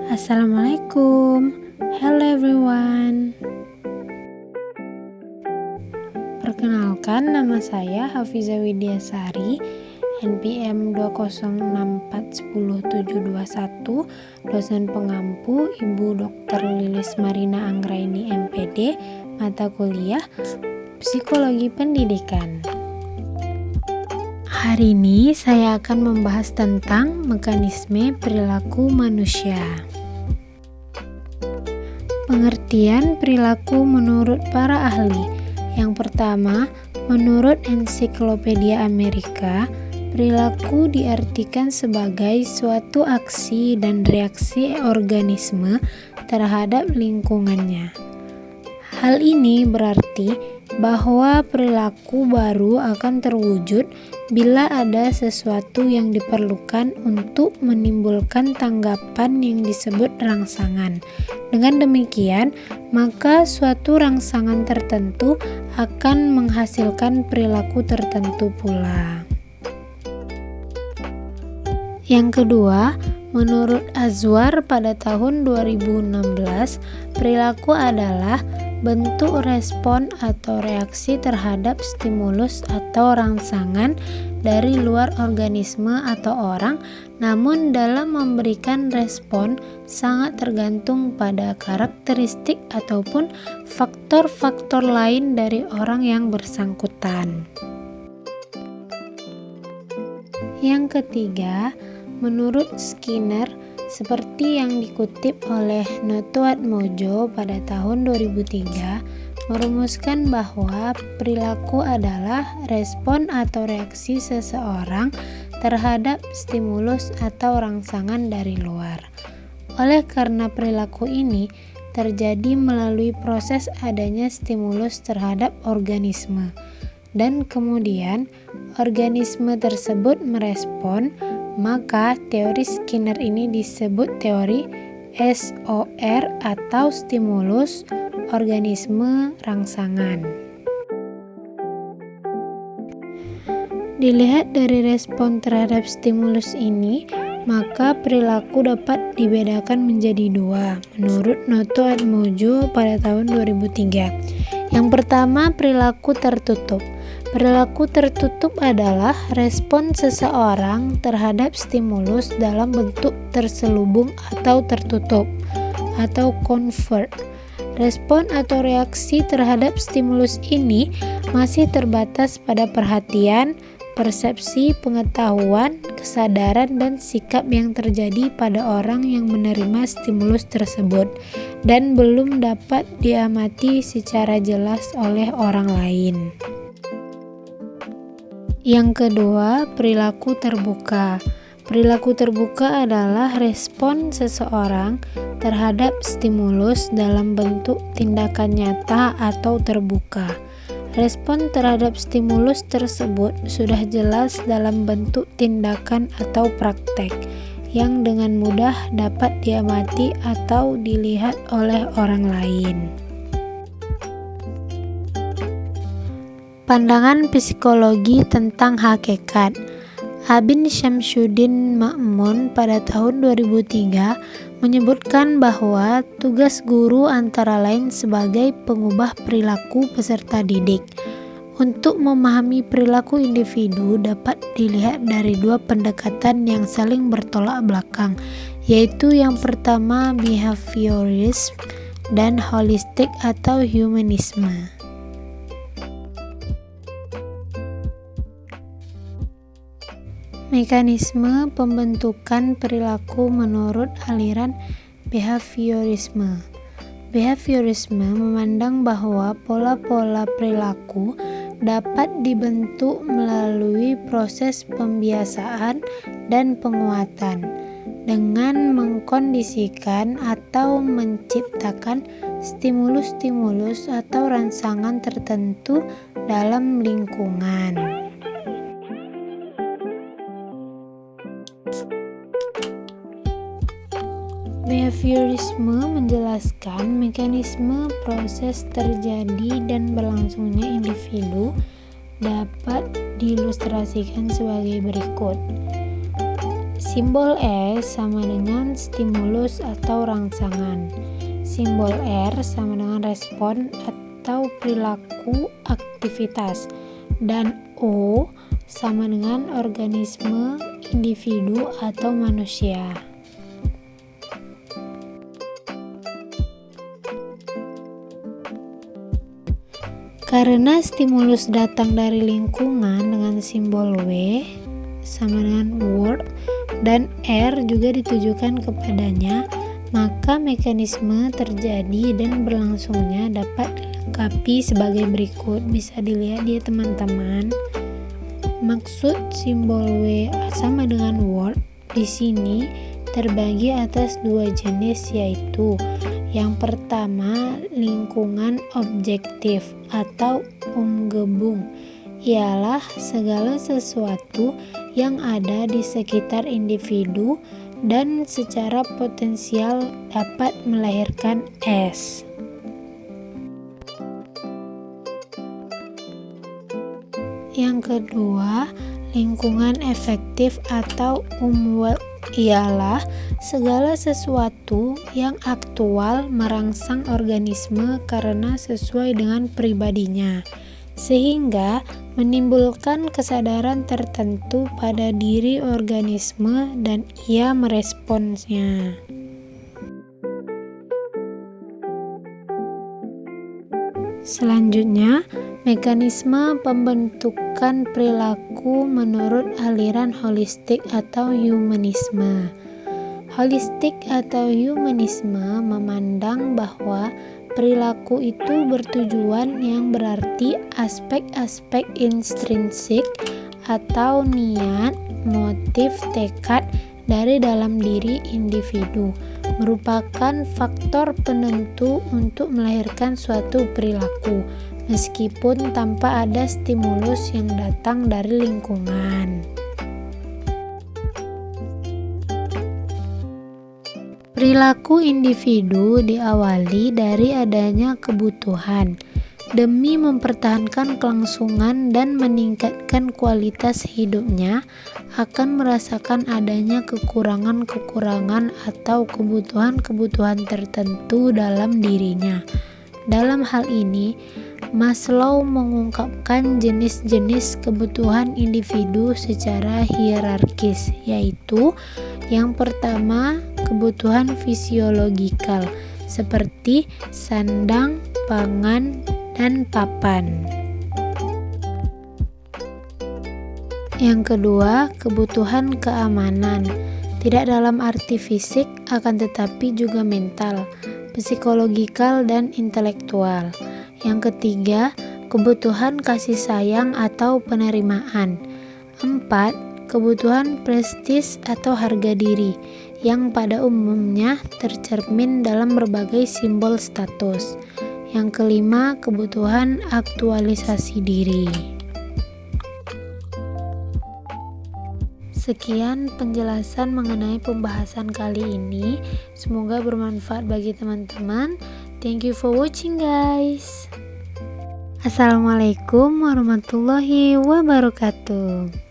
Assalamualaikum. Hello everyone. Perkenalkan, nama saya Hafiza Widyasari, NPM 206410721, dosen pengampu Ibu Dr. Lilis Marina Anggraini MPD, mata kuliah Psikologi Pendidikan. Hari ini saya akan membahas tentang mekanisme perilaku manusia. Pengertian perilaku menurut para ahli. Yang pertama, menurut Ensiklopedia Amerika, perilaku diartikan sebagai suatu aksi dan reaksi organisme terhadap lingkungannya. Hal ini berarti bahwa perilaku baru akan terwujud bila ada sesuatu yang diperlukan untuk menimbulkan tanggapan yang disebut rangsangan. Dengan demikian, maka suatu rangsangan tertentu akan menghasilkan perilaku tertentu pula. Yang kedua, menurut Azwar pada tahun 2016, perilaku adalah bentuk respon atau reaksi terhadap stimulus atau rangsangan dari luar organisme atau orang, namun dalam memberikan respon sangat tergantung pada karakteristik ataupun faktor-faktor lain dari orang yang bersangkutan. Yang ketiga, menurut Skinner, seperti yang dikutip oleh Notoatmojo pada tahun 2003, merumuskan bahwa perilaku adalah respon atau reaksi seseorang terhadap stimulus atau rangsangan dari luar. Oleh karena perilaku ini terjadi melalui proses adanya stimulus terhadap organisme, dan kemudian organisme tersebut merespon, maka teori Skinner ini disebut teori SOR atau stimulus organisme rangsangan. Dilihat dari respon terhadap stimulus ini, maka perilaku dapat dibedakan menjadi dua menurut Notoatmojo pada tahun 2003. Yang pertama, perilaku tertutup. Perilaku tertutup adalah respon seseorang terhadap stimulus dalam bentuk terselubung atau tertutup, atau covert. Respon atau reaksi terhadap stimulus ini masih terbatas pada perhatian, persepsi, pengetahuan, kesadaran, dan sikap yang terjadi pada orang yang menerima stimulus tersebut, dan belum dapat diamati secara jelas oleh orang lain. Yang kedua, perilaku terbuka. Perilaku terbuka adalah respon seseorang terhadap stimulus dalam bentuk tindakan nyata atau terbuka. Respon terhadap stimulus tersebut sudah jelas dalam bentuk tindakan atau praktek yang dengan mudah dapat diamati atau dilihat oleh orang lain. Pandangan psikologi tentang hakikat. Abin Syamsuddin Ma'mun pada tahun 2003 menyebutkan bahwa tugas guru antara lain sebagai pengubah perilaku peserta didik. Untuk memahami perilaku individu dapat dilihat dari dua pendekatan yang saling bertolak belakang, yaitu yang pertama behaviorism dan holistik atau humanisme. Mekanisme pembentukan perilaku menurut aliran behaviorisme. Behaviorisme memandang bahwa pola-pola perilaku dapat dibentuk melalui proses pembiasaan dan penguatan dengan mengkondisikan atau menciptakan stimulus-stimulus atau rangsangan tertentu dalam lingkungan. Behaviorisme menjelaskan mekanisme proses terjadi dan berlangsungnya individu dapat diilustrasikan sebagai berikut. Simbol S sama dengan stimulus atau rangsangan. Simbol R sama dengan respon atau perilaku aktivitas. Dan O sama dengan organisme, individu atau manusia. Karena stimulus datang dari lingkungan dengan simbol W sama dengan word dan R juga ditujukan kepadanya, maka mekanisme terjadi dan berlangsungnya dapat dilengkapi sebagai berikut. Bisa dilihat ya teman-teman. Maksud simbol W sama dengan word di sini terbagi atas dua jenis, yaitu yang pertama lingkungan objektif atau umgebung, ialah segala sesuatu yang ada di sekitar individu dan secara potensial dapat melahirkan S. Yang kedua, lingkungan efektif atau umwelt, ialah segala sesuatu yang aktual merangsang organisme karena sesuai dengan pribadinya, sehingga menimbulkan kesadaran tertentu pada diri organisme dan ia meresponsnya. Selanjutnya, mekanisme pembentukan perilaku menurut aliran holistik atau humanisme. Holistik atau humanisme memandang bahwa perilaku itu bertujuan, yang berarti aspek-aspek intrinsik atau niat, motif, tekad dari dalam diri individu merupakan faktor penentu untuk melahirkan suatu perilaku, meskipun tanpa ada stimulus yang datang dari lingkungan. Perilaku individu diawali dari adanya kebutuhan demi mempertahankan kelangsungan dan meningkatkan kualitas hidupnya, akan merasakan adanya kekurangan-kekurangan atau kebutuhan-kebutuhan tertentu dalam dirinya. Dalam hal ini, Maslow mengungkapkan jenis-jenis kebutuhan individu secara hierarkis, yaitu yang pertama, kebutuhan fisiologikal seperti sandang, pangan, dan papan. Yang kedua, kebutuhan keamanan, tidak dalam arti fisik akan tetapi juga mental, psikologikal, dan intelektual. Yang ketiga, kebutuhan kasih sayang atau penerimaan. 4. Kebutuhan prestis atau harga diri, yang pada umumnya tercermin dalam berbagai simbol status. Yang kelima, kebutuhan aktualisasi diri. Sekian penjelasan mengenai pembahasan kali ini. Semoga bermanfaat bagi teman-teman. Thank you for watching, guys. Assalamualaikum warahmatullahi wabarakatuh.